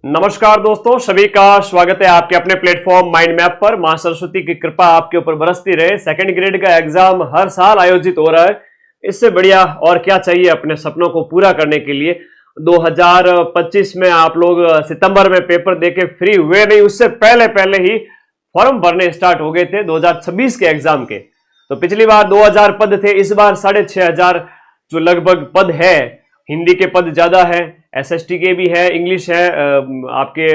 नमस्कार दोस्तों, सभी का स्वागत है आपके अपने प्लेटफॉर्म माइंड मैप पर। मां सरस्वती की कृपा आपके ऊपर बरसती रहे। सेकंड ग्रेड का एग्जाम हर साल आयोजित हो रहा है, इससे बढ़िया और क्या चाहिए अपने सपनों को पूरा करने के लिए। 2025 में आप लोग सितंबर में पेपर देके फ्री हुए नहीं, उससे पहले ही फॉर्म भरने स्टार्ट हो गए थे 2026 के एग्जाम के। तो पिछली बार 2000 पद थे, इस बार 6500 जो लगभग पद है। हिंदी के पद ज्यादा है, एसएसटी के भी है, इंग्लिश है, आपके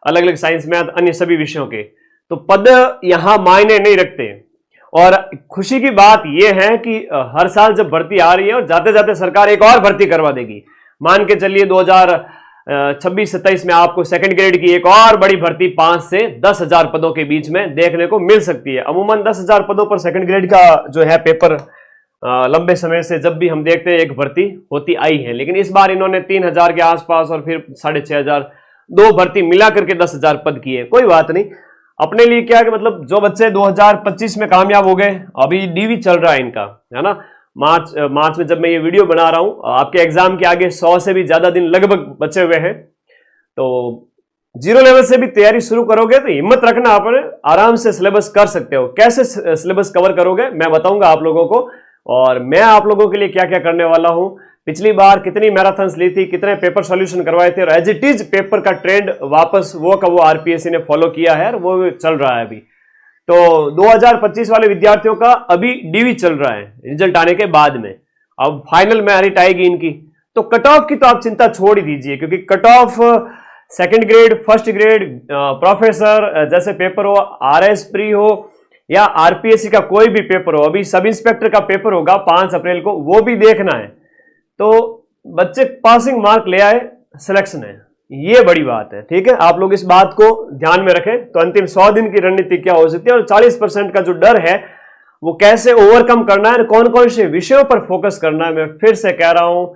अलग अलग साइंस मैथ अन्य सभी विषयों के। तो पद यहां मायने नहीं रखते। और खुशी की बात यह है कि हर साल जब भर्ती आ रही है और जाते जाते सरकार एक और भर्ती करवा देगी। मान के चलिए 2026-27 में आपको सेकंड ग्रेड की एक और बड़ी भर्ती 5 से 10,000 पदों के बीच में देखने को मिल सकती है। अमूमन 10,000 पदों पर सेकंड ग्रेड का जो है पेपर लंबे समय से जब भी हम देखते हैं एक भर्ती होती आई है, लेकिन इस बार इन्होंने 3,000 के आसपास और फिर 6,500 दो भर्ती मिला करके 10,000 पद किए। कोई बात नहीं, अपने लिए क्या कि मतलब जो बच्चे 2025 में कामयाब हो गए, अभी डीवी चल रहा है इनका, है ना। मार्च में जब मैं ये वीडियो बना रहा हूं, आपके एग्जाम के आगे 100 से भी ज्यादा दिन लगभग बचे हुए हैं। तो जीरो लेवल से भी तैयारी शुरू करोगे तो हिम्मत रखना, आप आराम से सिलेबस कर सकते हो। कैसे सिलेबस कवर करोगे मैं बताऊंगा आप लोगों को, और मैं आप लोगों के लिए क्या क्या करने वाला हूं। पिछली बार कितनी मैराथन्स ली थी, कितने पेपर सॉल्यूशन करवाए थे, और एज इट इज पेपर का ट्रेंड वापस वो का वो आरपीएससी ने फॉलो किया है और वो चल रहा है अभी। तो 2025 वाले विद्यार्थियों का अभी डीवी चल रहा है रिजल्ट आने के बाद में। अब फाइनल मेरिट आएगी इनकी, तो कट ऑफ की तो आप चिंता छोड़ ही दीजिए, क्योंकि cut off second grade, first grade, professor जैसे पेपर हो, आरएस प्री हो या आरपीएससी का कोई भी पेपर हो, अभी सब इंस्पेक्टर का पेपर होगा 5 अप्रैल को, वो भी देखना है। तो बच्चे पासिंग मार्क ले आए, सिलेक्शन है, ये बड़ी बात है। ठीक है, आप लोग इस बात को ध्यान में रखें। तो अंतिम 100 दिन की रणनीति क्या हो सकती है, और 40% का जो डर है वो कैसे ओवरकम करना है, कौन कौन से विषयों पर फोकस करना है। मैं फिर से कह रहा हूं,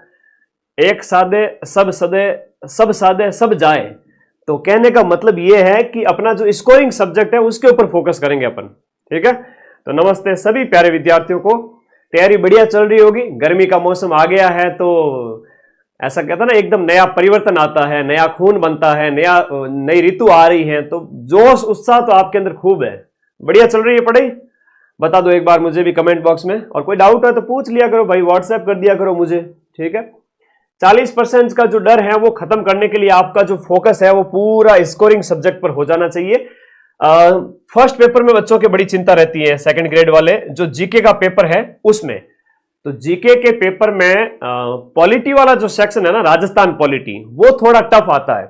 एक सादे सब सदे, सब सादे सब जाए। तो कहने का मतलब यह है कि अपना जो स्कोरिंग सब्जेक्ट है उसके ऊपर फोकस करेंगे अपन। ठीक है, तो नमस्ते सभी प्यारे विद्यार्थियों को। तैयारी बढ़िया चल रही होगी, गर्मी का मौसम आ गया है, तो ऐसा कहता ना एकदम नया परिवर्तन आता है, नया खून बनता है, नई ऋतु आ रही है, तो जोश उत्साह तो आपके अंदर खूब है। बढ़िया चल रही है पढ़ाई, बता दो एक बार मुझे भी कमेंट बॉक्स में, और कोई डाउट है तो पूछ लिया करो भाई, व्हाट्सएप कर दिया करो मुझे। ठीक है, 40% का जो डर है वो खत्म करने के लिए आपका जो फोकस है वो पूरा स्कोरिंग सब्जेक्ट पर हो जाना चाहिए। फर्स्ट पेपर में बच्चों की बड़ी चिंता रहती है, सेकंड ग्रेड वाले जो जीके का पेपर है उसमें। तो जीके के पेपर में पॉलिटी वाला जो सेक्शन है ना, राजस्थान पॉलिटी, वो थोड़ा टफ आता है।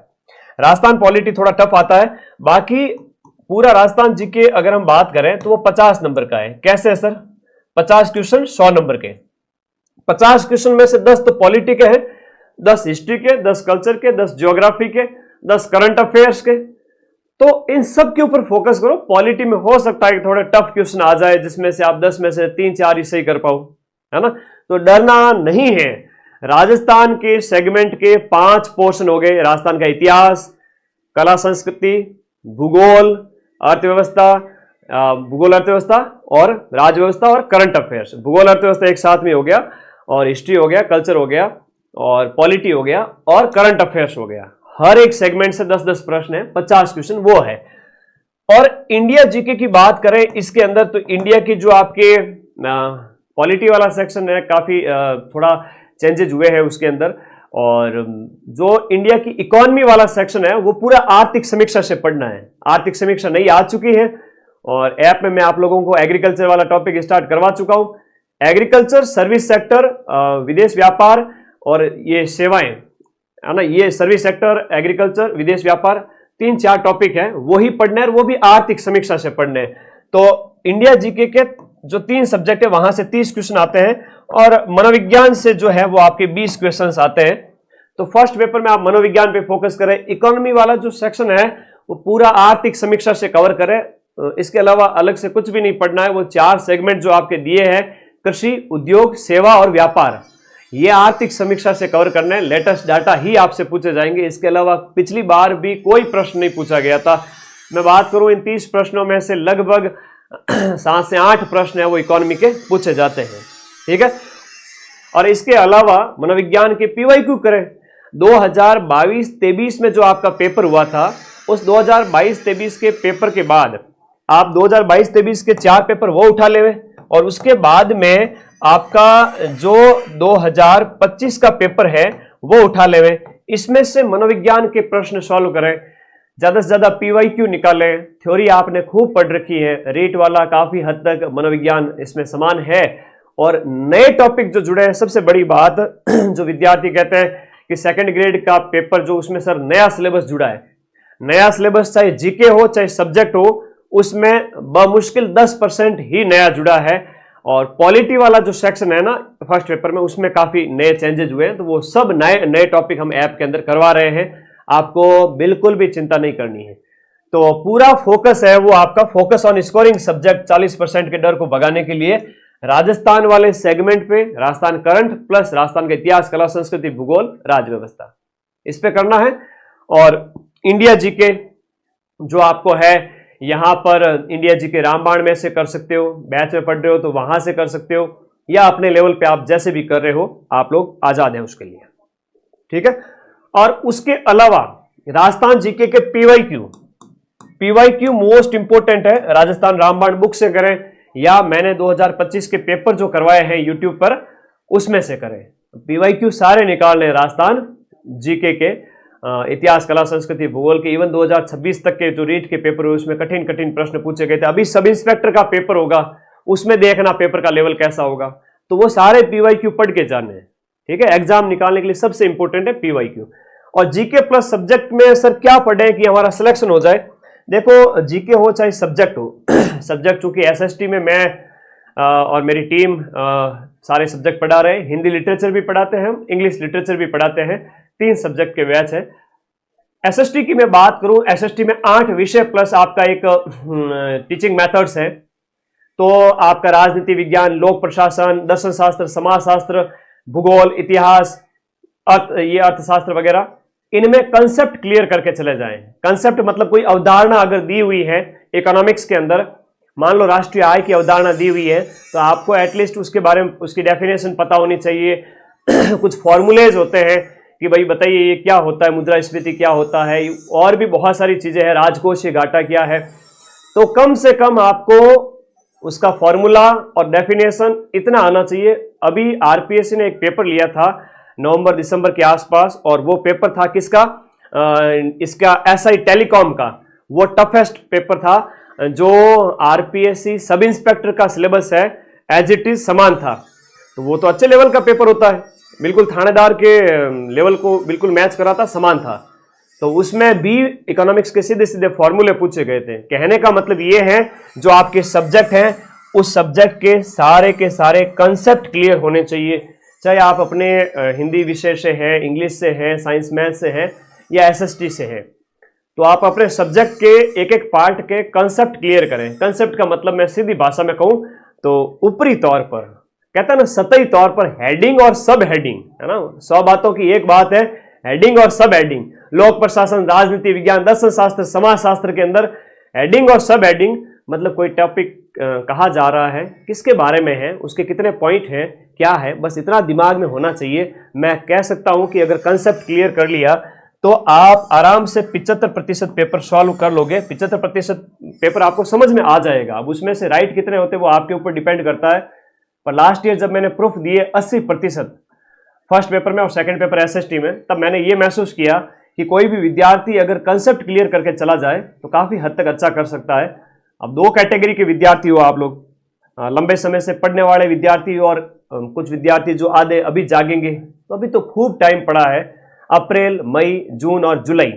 राजस्थान पॉलिटी थोड़ा टफ आता है। बाकी पूरा राजस्थान जीके अगर हम बात करें तो वो 50 नंबर का है। कैसे है सर? 50 क्वेश्चन 100 नंबर के। 50 क्वेश्चन में से 10 तो पॉलिटी के हैं, 10 हिस्ट्री के, 10 कल्चर के, 10 ज्योग्राफी के, 10 करंट अफेयर्स के। तो इन सब के ऊपर फोकस करो। पॉलिटी में हो सकता है कि थोड़े टफ क्वेश्चन आ जाए जिसमें से आप 10 में से 3-4 ही सही कर पाओ, है ना। तो डरना नहीं है। राजस्थान के सेगमेंट के 5 पोर्शन हो गए, राजस्थान का इतिहास, कला संस्कृति, भूगोल, अर्थव्यवस्था, भूगोल अर्थव्यवस्था और राजव्यवस्था और करंट अफेयर्स। भूगोल अर्थव्यवस्था एक साथ में हो गया, और हिस्ट्री हो गया, कल्चर हो गया, और पॉलिटी हो गया, और करंट अफेयर्स हो गया। हर एक सेगमेंट से 10-10 प्रश्न है, 50 क्वेश्चन वो है। और इंडिया जीके की बात करें इसके अंदर, तो इंडिया की जो आपके पॉलिटी वाला सेक्शन है, काफी थोड़ा चेंजेज हुए हैं उसके अंदर। और जो इंडिया की इकोनॉमी वाला सेक्शन है वो पूरा आर्थिक समीक्षा से पढ़ना है। आर्थिक समीक्षा नई आ चुकी है, और ऐप में मैं आप लोगों को एग्रीकल्चर वाला टॉपिक स्टार्ट करवा चुका हूं। एग्रीकल्चर, सर्विस सेक्टर, विदेश व्यापार और ये सेवाएं, है ना, ये सर्विस सेक्टर, एग्रीकल्चर, विदेश व्यापार, 3-4 टॉपिक है, वो ही पढ़ने हैं, और वो भी आर्थिक समीक्षा से पढ़ने हैं। तो इंडिया जीके के जो 3 सब्जेक्ट है वहां से 30 क्वेश्चन आते हैं, और मनोविज्ञान से जो है वो आपके 20 क्वेश्चन आते हैं। तो फर्स्ट पेपर में आप मनोविज्ञान पे फोकस करें। इकोनॉमी वाला जो सेक्शन है वो पूरा आर्थिक समीक्षा से कवर करें। इसके अलावा अलग से कुछ भी नहीं पढ़ना है। वो 4 सेगमेंट जो आपके दिए हैं, कृषि, उद्योग, सेवा और व्यापार, ये आर्थिक समीक्षा से कवर करना है। लेटेस्ट डाटा ही आपसे पूछे जाएंगे। इसके अलावा पिछली बार भी कोई प्रश्न नहीं पूछा गया था। मैं बात करूं इन 30 प्रश्नों में से लगभग 7 से 8 प्रश्न है वो इकोनॉमी के पूछे जाते हैं। ठीक है, और इसके अलावा मनोविज्ञान के पीवाईक्यू करें। 2022-23 में जो आपका पेपर हुआ था, उस 2022-23 के पेपर के बाद आप 2022-23 के 4 पेपर वो उठा लेवे और उसके बाद में आपका जो 2025 का पेपर है वो उठा लेवे। इसमें से मनोविज्ञान के प्रश्न सॉल्व करें, ज्यादा से ज्यादा पीवाईक्यू निकालें। थ्योरी आपने खूब पढ़ रखी है, रेट वाला काफी हद तक मनोविज्ञान इसमें समान है और नए टॉपिक जो जुड़े हैं। सबसे बड़ी बात जो विद्यार्थी कहते हैं कि सेकंड ग्रेड का पेपर जो उसमें सर नया सिलेबस जुड़ा है, नया सिलेबस चाहे जीके हो चाहे सब्जेक्ट हो, उसमें बमुश्किल 10% ही नया जुड़ा है। और पॉलिटी वाला जो सेक्शन है ना फर्स्ट पेपर में, उसमें काफी नए चेंजेस हुए हैं, तो वो सब नए नए टॉपिक हम ऐप के अंदर करवा रहे हैं। आपको बिल्कुल भी चिंता नहीं करनी है। तो पूरा फोकस है वो आपका फोकस ऑन स्कोरिंग सब्जेक्ट 40% के डर को भगाने के लिए राजस्थान वाले सेगमेंट पे, राजस्थान करंट प्लस राजस्थान का इतिहास, कला, संस्कृति, भूगोल, राज्य व्यवस्था, इस पे करना है। और इंडिया जीके जो आपको है, यहां पर इंडिया जीके रामबाण में से कर सकते हो, बैच में पढ़ रहे हो तो वहां से कर सकते हो, या अपने लेवल पे आप जैसे भी कर रहे हो, आप लोग आजाद हैं उसके लिए, ठीक है। और उसके अलावा राजस्थान जीके के पीवाईक्यू मोस्ट इंपोर्टेंट है। राजस्थान रामबाण बुक से करें या मैंने 2025 के पेपर जो करवाए हैं यूट्यूब पर उसमें से करें। पीवाईक्यू सारे निकाल लें राजस्थान जीके के, इतिहास, कला, संस्कृति, भूगोल के, इवन 2026 तक के जो रीट के पेपर हुए उसमें कठिन कठिन प्रश्न पूछे गए थे। अभी सब इंस्पेक्टर का पेपर होगा, उसमें देखना पेपर का लेवल कैसा होगा, तो वो सारे पीवाईक्यू पढ़ के जाने हैं, ठीक है। एग्जाम निकालने के लिए सबसे इंपॉर्टेंट है पीवाईक्यू। और जीके प्लस सब्जेक्ट में सर क्या पढ़े कि हमारा सिलेक्शन हो जाए। देखो जीके हो चाहे सब्जेक्ट हो, सब्जेक्ट चूंकि एसएसटी में मैं और मेरी टीम सारे सब्जेक्ट पढ़ा रहे हैं। हिंदी लिटरेचर भी पढ़ाते हैं हम, इंग्लिश लिटरेचर भी पढ़ाते हैं, 3 सब्जेक्ट के बैच है। एसएसटी की मैं बात करूं, एसएसटी में 8 विषय प्लस आपका एक टीचिंग मेथड्स है। तो आपका राजनीति विज्ञान, लोक प्रशासन, दर्शन शास्त्र, समाज शास्त्र, भूगोल, इतिहास, ये अर्थशास्त्र वगैरह, इनमें कंसेप्ट क्लियर करके चले जाएं। कंसेप्ट मतलब कोई अवधारणा अगर दी हुई है इकोनॉमिक्स के अंदर, मान लो राष्ट्रीय आय की अवधारणा दी हुई है, तो आपको एटलीस्ट उसके बारे में उसकी डेफिनेशन पता होनी चाहिए। कुछ फॉर्मूलेज होते हैं कि भाई बताइए ये क्या होता है, मुद्रास्फीति क्या होता है, और भी बहुत सारी चीजें हैं, राजकोषीय घाटा क्या है। तो कम से कम आपको उसका फॉर्मूला और डेफिनेशन इतना आना चाहिए। अभी आरपीएससी ने एक पेपर लिया था नवंबर दिसंबर के आसपास, और वो पेपर था किसका, इसका एसआई टेलीकॉम का। वो टफेस्ट पेपर था, जो आरपीएससी सब इंस्पेक्टर का सिलेबस है एज इट इज समान था। तो वो तो अच्छे लेवल का पेपर होता है, बिल्कुल थानेदार के लेवल को बिल्कुल मैच करा था, समान था। तो उसमें भी इकोनॉमिक्स के सीधे सीधे फॉर्मूले पूछे गए थे। कहने का मतलब ये है, जो आपके सब्जेक्ट हैं उस सब्जेक्ट के सारे कंसेप्ट क्लियर होने चाहिए, चाहे आप अपने हिंदी विषय से हैं, इंग्लिश से हैं, साइंस मैथ से हैं या एसएसटी से हैं। तो आप अपने सब्जेक्ट के एक एक पार्ट के कंसेप्ट क्लियर करें। कंसेप्ट का मतलब मैं सीधी भाषा में कहूं तो ऊपरी तौर पर, कहता है ना सतही तौर पर, हेडिंग और सब हेडिंग, है ना, 100 बातों की एक बात है हेडिंग और सब हेडिंग। लोक प्रशासन, राजनीति विज्ञान, दर्शन शास्त्र, समाज शास्त्र के अंदर हेडिंग और सब हेडिंग मतलब कोई टॉपिक कहा जा रहा है, किसके बारे में है, उसके कितने पॉइंट हैं, क्या है, बस इतना दिमाग में होना चाहिए। मैं कह सकता हूं कि अगर कंसेप्ट क्लियर कर लिया तो आप आराम से 75% पेपर सॉल्व कर लोगे। 75% पेपर आपको समझ में आ जाएगा। अब उसमें से राइट कितने होते हैं वो आपके ऊपर डिपेंड करता है। पर लास्ट ईयर जब मैंने प्रूफ दिए 80% फर्स्ट पेपर में और सेकंड पेपर एसएसटी में, तब मैंने ये महसूस किया कि कोई भी विद्यार्थी अगर कंसेप्ट क्लियर करके चला जाए तो काफी हद तक अच्छा कर सकता है। अब 2 कैटेगरी के विद्यार्थी हो आप लोग, लंबे समय से पढ़ने वाले विद्यार्थी और कुछ विद्यार्थी जो आधे अभी जागेंगे। तो अभी तो खूब टाइम पड़ा है, अप्रैल, मई, जून और जुलाई,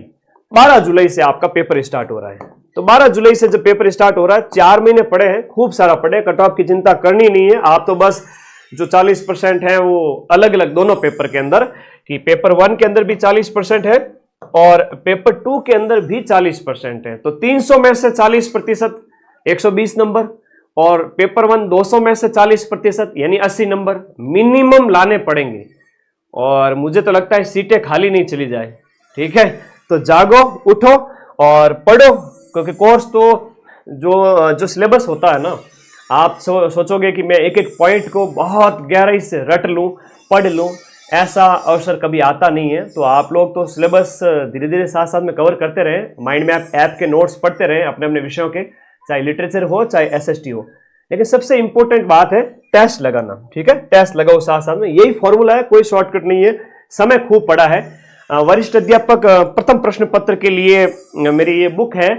12 जुलाई से आपका पेपर स्टार्ट हो रहा है। तो 12 जुलाई से जब पेपर स्टार्ट हो रहा है, 4 महीने पड़े हैं, खूब सारा पढ़े, कट ऑफ की चिंता करनी नहीं है। आप तो बस जो 40% है वो अलग अलग दोनों पेपर के अंदर, कि पेपर 1 के अंदर भी 40% है और पेपर 2 के अंदर भी 40% है। तो 300 में से 40% 120 नंबर, और पेपर 1 200 में से 40% यानी 80 नंबर मिनिमम लाने पड़ेंगे। और मुझे तो लगता है सीटें खाली नहीं चली जाए, ठीक है। तो जागो, उठो और पढ़ो, क्योंकि कोर्स तो जो सिलेबस होता है ना, आप सोचोगे कि मैं एक एक पॉइंट को बहुत गहराई से रट लूं, पढ़ लूं, ऐसा अवसर कभी आता नहीं है। तो आप लोग तो सिलेबस धीरे धीरे साथ साथ में कवर करते रहें, माइंड मैप ऐप के नोट्स पढ़ते रहें अपने अपने विषयों के, चाहे लिटरेचर हो चाहे एसएसटी हो। लेकिन सबसे इंपॉर्टेंट बात है टेस्ट लगाना, ठीक है, टेस्ट लगाओ साथ साथ में, यही फॉर्मूला है, कोई शॉर्टकट नहीं है। समय खूब पड़ा है। वरिष्ठ अध्यापक प्रथम प्रश्न पत्र के लिए मेरी ये बुक है,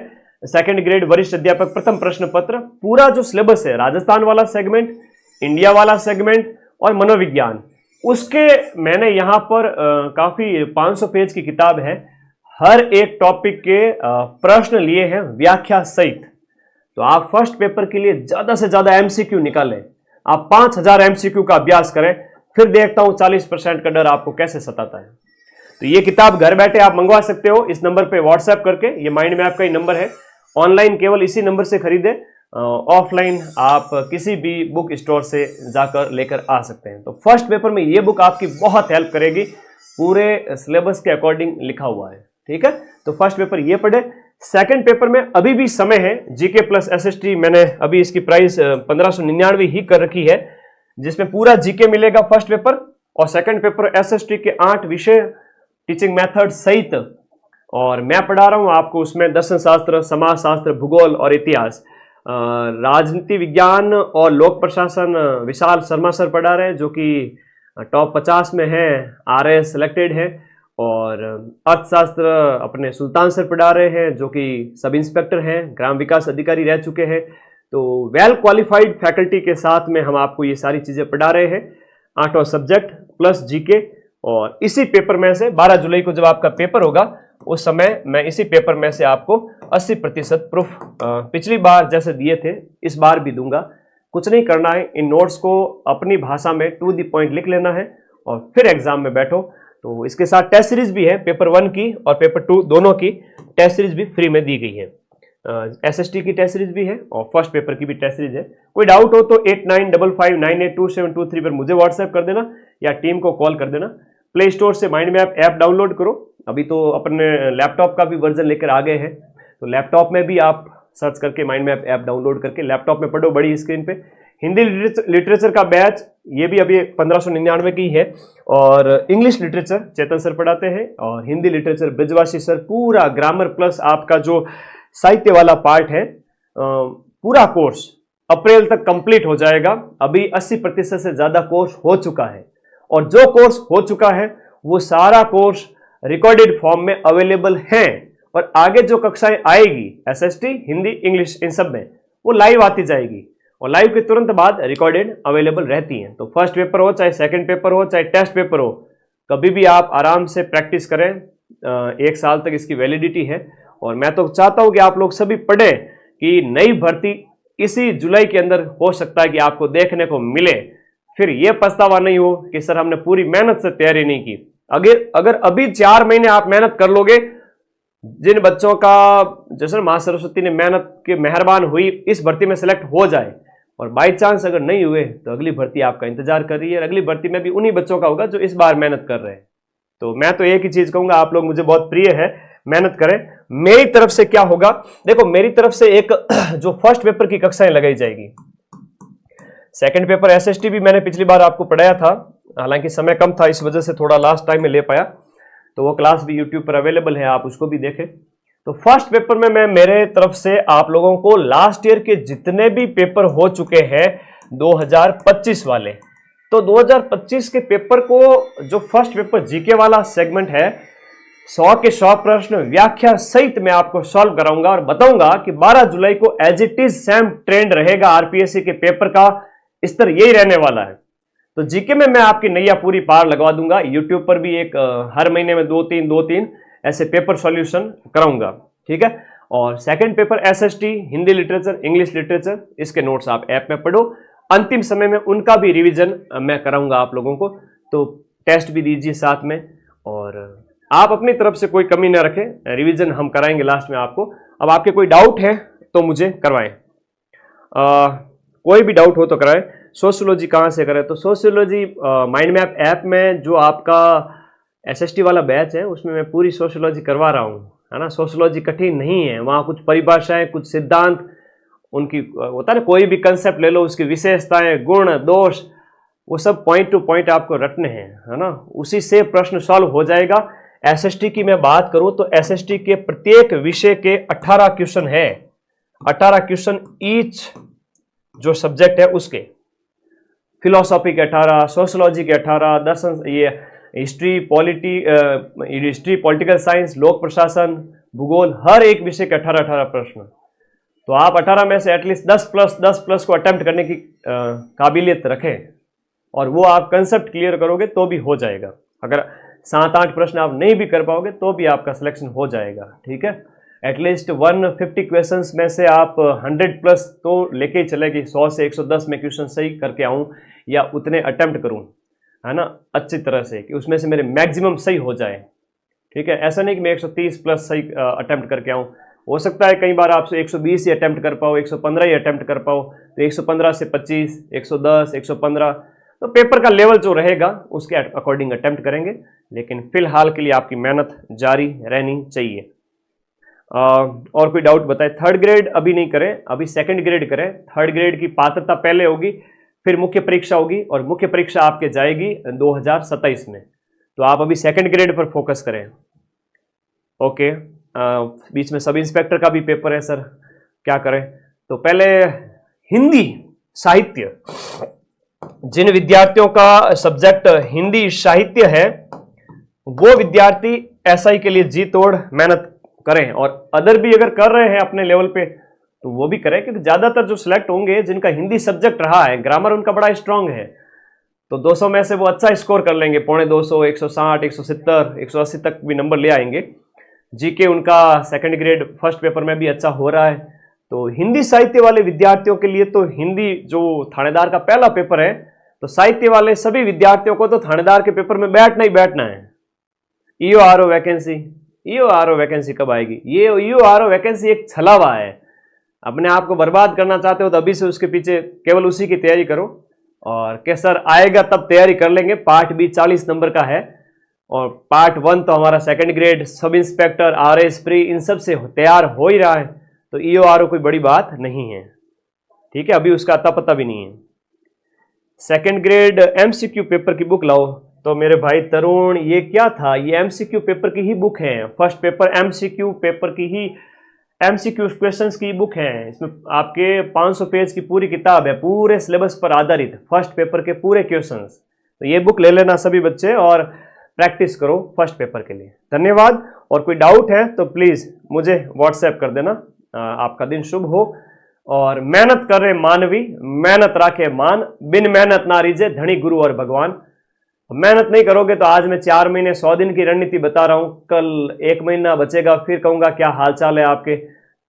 सेकंड ग्रेड वरिष्ठ अध्यापक प्रथम प्रश्न पत्र। पूरा जो सिलेबस है, राजस्थान वाला सेगमेंट, इंडिया वाला सेगमेंट और मनोविज्ञान, उसके मैंने यहाँ पर काफी 500 पेज की किताब है, हर एक टॉपिक के प्रश्न लिए हैं व्याख्या सहित। तो आप फर्स्ट पेपर के लिए ज्यादा से ज्यादा एमसीक्यू निकालें, आप 5000 एमसीक्यू का अभ्यास करें, फिर देखता हूं 40% का डर आपको कैसे सताता है। तो ये किताब घर बैठे आप मंगवा सकते हो इस नंबर पे व्हाट्सएप करके, ये माइंड मैप का ही नंबर है। ऑनलाइन केवल इसी नंबर से खरीदे, ऑफलाइन आप किसी भी बुक स्टोर से जाकर लेकर आ सकते हैं। तो फर्स्ट पेपर में ये बुक आपकी बहुत हेल्प करेगी, पूरे सिलेबस के अकॉर्डिंग लिखा हुआ है, ठीक है। तो फर्स्ट पेपर ये पढ़े। सेकंड पेपर में अभी भी समय है, जीके प्लस एसएसटी मैंने अभी इसकी प्राइस 1599 ही कर रखी है, जिसमें पूरा जीके मिलेगा फर्स्ट पेपर, और सेकंड पेपर एसएसटी के 8 विषय टीचिंग मेथड सहित, और मैं पढ़ा रहा हूं आपको उसमें दर्शन शास्त्र, समाज शास्त्र, भूगोल और इतिहास। राजनीति विज्ञान और लोक प्रशासन विशाल शर्मा सर पढ़ा रहे हैं, जो कि टॉप 50 में है, आरएस सिलेक्टेड है। और अर्थशास्त्र अपने सुल्तान सर पढ़ा रहे हैं, जो कि सब इंस्पेक्टर हैं, ग्राम विकास अधिकारी रह चुके हैं। तो वेल क्वालिफाइड फैकल्टी के साथ में हम आपको ये सारी चीजें पढ़ा रहे हैं, 8 सब्जेक्ट प्लस जीके। और इसी पेपर में से 12 जुलाई को जब आपका पेपर होगा, उस समय मैं इसी पेपर में से आपको 80% प्रूफ पिछली बार जैसे दिए थे इस बार भी दूंगा। कुछ नहीं करना है, इन नोट्स को अपनी भाषा में टू द पॉइंट लिख लेना है और फिर एग्जाम में बैठो। तो इसके साथ टेस्ट सीरीज भी है, पेपर 1 की और पेपर 2 दोनों की टेस्ट सीरीज भी फ्री में दी गई है। एसएसटी की टेस्ट सीरीज भी है और फर्स्ट पेपर की भी टेस्ट सीरीज है। कोई डाउट हो तो 8955982723 पर मुझे व्हाट्सएप कर देना या टीम को कॉल कर देना। प्ले स्टोर से माइंड मैप ऐप डाउनलोड करो, अभी तो अपने लैपटॉप का भी वर्जन लेकर आ गए हैं, तो लैपटॉप में भी आप सर्च करके माइंड मैप ऐप डाउनलोड करके लैपटॉप में पढ़ो बड़ी स्क्रीन पे। हिंदी लिटरेचर का बैच ये भी अभी 1599 की है, और इंग्लिश लिटरेचर चेतन सर पढ़ाते हैं, और हिंदी लिटरेचर ब्रजवासी सर, पूरा ग्रामर प्लस आपका जो साहित्य वाला पार्ट है, पूरा कोर्स अप्रैल तक कंप्लीट हो जाएगा। अभी 80% से ज्यादा कोर्स हो चुका है, और जो कोर्स हो चुका है वो सारा कोर्स रिकॉर्डेड फॉर्म में अवेलेबल है, और आगे जो कक्षाएं आएगी एसएसटी, हिंदी, इंग्लिश, इन सब में वो लाइव आती जाएगी, और लाइव के तुरंत बाद रिकॉर्डेड अवेलेबल रहती हैं। तो फर्स्ट पेपर हो चाहे सेकंड पेपर हो चाहे टेस्ट पेपर हो, कभी भी आप आराम से प्रैक्टिस करें, 1 साल तक इसकी वैलिडिटी है। और मैं तो चाहता हूं कि आप लोग सभी पढ़ें कि नई भर्ती इसी जुलाई के अंदर हो सकता है कि आपको देखने को मिले, फिर यह पछतावा नहीं हो कि सर हमने पूरी मेहनत से तैयारी नहीं की। अगर अभी 4 महीने आप मेहनत कर लोगे, जिन बच्चों का जैसे मां सरस्वती ने मेहनत के मेहरबान हुई इस भर्ती में सेलेक्ट हो जाए, और बाई चांस अगर नहीं हुए तो अगली भर्ती आपका इंतजार कर रही है, अगली भर्ती में भी उन्हीं बच्चों का होगा जो इस बार मेहनत कर रहे हैं। तो मैं तो एक ही चीज कहूंगा, आप लोग मुझे बहुत प्रिय है, मेहनत करें। मेरी तरफ से क्या होगा, देखो मेरी तरफ से एक जो फर्स्ट पेपर की कक्षाएं लगाई जाएगी, सेकंड पेपर एसएसटी भी मैंने पिछली बार आपको पढ़ाया था, हालांकि समय कम था इस वजह से थोड़ा लास्ट टाइम में ले पाया, तो वो क्लास भी यूट्यूब पर अवेलेबल है, आप उसको भी देखें। तो फर्स्ट पेपर में मैं मेरे तरफ से आप लोगों को लास्ट ईयर के जितने भी पेपर हो चुके हैं 2025 वाले, तो 2025 के पेपर को जो फर्स्ट पेपर जीके वाला सेगमेंट है, 100 के 100 प्रश्न व्याख्या सहित मैं आपको सॉल्व कराऊंगा, और बताऊंगा कि 12 जुलाई को as it is same trend रहेगा आरपीएससी के पेपर का, स्तर यही रहने वाला है। तो जीके में मैं आपकी नैया पूरी पार लगवा दूंगा, यूट्यूब पर भी एक हर महीने में 2-3 ऐसे पेपर सॉल्यूशन कराऊंगा, ठीक है। और second paper SST, Hindi literature, English literature, इसके नोट्स आप ऐप में पढ़ो, अंतिम समय में उनका भी रिवीजन मैं कराऊंगा आप लोगों को, तो टेस्ट भी दीजिए साथ में, और आप अपनी तरफ से कोई कमी ना रखें, रिवीजन हम कराएंगे लास्ट में आपको। अब आपके कोई डाउट है तो मुझे करवाएं, कोई भी डाउट हो तो कराएं। सोशियोलॉजी कहाँ से करें, तो सोशियोलॉजी माइंड मैप ऐप में जो आपका एसएसटी वाला बैच है उसमें मैं पूरी सोशियोलॉजी करवा रहा हूँ, है ना। सोशियोलॉजी कठिन नहीं है, वहाँ कुछ परिभाषाएं, कुछ सिद्धांत, उनकी होता है ना, कोई भी कंसेप्ट ले लो, उसकी विशेषताएं, गुण, दोष, वो सब पॉइंट टू पॉइंट आपको रटने हैं, है ना, उसी से प्रश्न सॉल्व हो जाएगा। एसएसटी की मैं बात करूं तो एसएसटी के प्रत्येक विषय के 18 क्वेश्चन है, 18 क्वेश्चन ईच जो सब्जेक्ट है उसके, फिलोसॉफी के 18, सोशियोलॉजी के 18, दर्शन, ये हिस्ट्री, हिस्ट्री, पॉलिटिकल साइंस, लोक प्रशासन, भूगोल, हर एक विषय के 18 प्रश्न। तो आप 18 में से एटलीस्ट 10 प्लस को अटेम्प्ट करने की काबिलियत रखें, और वो आप कंसेप्ट क्लियर करोगे तो भी हो जाएगा। अगर 7-8 प्रश्न आप नहीं भी कर पाओगे तो भी आपका सिलेक्शन हो जाएगा, ठीक है। एटलीस्ट 150 क्वेश्चंस में से आप 100 प्लस तो लेके ही चले कि 100 से 110 में क्वेश्चन सही करके आऊँ या उतने अटेम्प्ट करूँ, है ना, अच्छी तरह से, कि उसमें से मेरे मैक्सिमम सही हो जाए, ठीक है। ऐसा नहीं कि मैं 130 प्लस सही अटेम्प्ट करके आऊँ, हो सकता है कई बार आपसे 120 ही अटेम्प्ट कर पाओ, 115 ही अटेम्प्ट कर पाओ, तो 115 से 25, 110, 115, तो पेपर का लेवल जो रहेगा उसके अकॉर्डिंग अटेम्प्ट करेंगे। लेकिन फिलहाल के लिए आपकी मेहनत जारी रहनी चाहिए। और कोई डाउट बताए? थर्ड ग्रेड अभी नहीं करें, अभी सेकंड ग्रेड करें। थर्ड ग्रेड की पात्रता पहले होगी, फिर मुख्य परीक्षा होगी, और मुख्य परीक्षा आपके जाएगी 2027 में। तो आप अभी सेकंड ग्रेड पर फोकस करें। ओके, बीच में सब इंस्पेक्टर का भी पेपर है सर, क्या करें? तो पहले हिंदी साहित्य, जिन विद्यार्थियों का सब्जेक्ट हिंदी साहित्य है वो विद्यार्थी एसआई के लिए जी तोड़ मेहनत करें, और अदर भी अगर कर रहे हैं अपने लेवल पे तो वो भी करें, क्योंकि ज्यादातर जो सिलेक्ट होंगे जिनका हिंदी सब्जेक्ट रहा है, ग्रामर उनका बड़ा स्ट्रांग है, तो 200 में से वो अच्छा स्कोर कर लेंगे, 250, 160, 170, 180 तक भी नंबर ले आएंगे। जीके उनका सेकंड ग्रेड फर्स्ट पेपर में भी अच्छा हो रहा है। तो हिंदी साहित्य वाले विद्यार्थियों के लिए तो हिंदी जो थानेदार का पहला पेपर है, तो साहित्य वाले सभी विद्यार्थियों को तो थानेदार के पेपर में बैठना ही बैठना है। ईओआरओ वैकेंसी, ईओआरओ वैकेंसी कब आएगी? ये ईओआरओ वैकेंसी एक छलावा है। अपने आप को बर्बाद करना चाहते हो तो अभी से उसके पीछे केवल उसी की तैयारी करो, और के सर आएगा तब तैयारी कर लेंगे। पार्ट बी 40 नंबर का है, और पार्ट 1 तो हमारा second grade, sub inspector, RS pre, इन सब से तैयार हो ही रहा है, तो ईओआरओ कोई बड़ी बात नहीं है, ठीक है। अभी उसका अता पता भी नहीं है। सेकंड ग्रेड एमसीक्यू पेपर की बुक लाओ। तो मेरे भाई तरुण, ये क्या था? ये एमसीक्यू पेपर की ही बुक है। फर्स्ट पेपर एमसीक्यू पेपर की ही, एमसीक्यू क्वेश्चंस की बुक है। इसमें आपके 500 पेज की पूरी किताब है, पूरे सिलेबस पर आधारित, फर्स्ट पेपर के पूरे क्वेश्चंस। तो ये बुक ले लेना सभी बच्चे, और प्रैक्टिस करो फर्स्ट पेपर के लिए। धन्यवाद। और कोई डाउट है तो प्लीज मुझे व्हाट्सएप कर देना। आपका दिन शुभ हो, और मेहनत कर रहे मानवी, मेहनत राखे मान, बिन मेहनत ना रीजे धनी गुरु और भगवान। मेहनत नहीं करोगे तो आज मैं 4 महीने 100 दिन की रणनीति बता रहा हूं, कल 1 महीना बचेगा, फिर कहूंगा क्या हालचाल है आपके,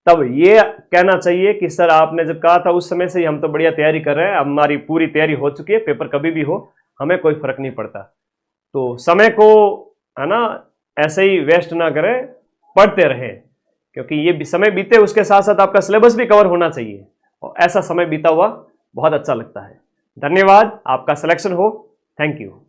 तब ये कहना चाहिए कि सर आपने जब कहा था उस समय से ही हम तो बढ़िया तैयारी कर रहे हैं, हमारी पूरी तैयारी हो चुकी है, पेपर कभी भी हो हमें कोई फर्क नहीं पड़ता। तो समय को, है ना, ऐसे ही वेस्ट ना करें, पढ़ते रहे, क्योंकि ये समय बीते उसके साथ साथ आपका सिलेबस भी कवर होना चाहिए, और ऐसा समय बीता हुआ बहुत अच्छा लगता है। धन्यवाद, आपका सिलेक्शन हो। Thank you.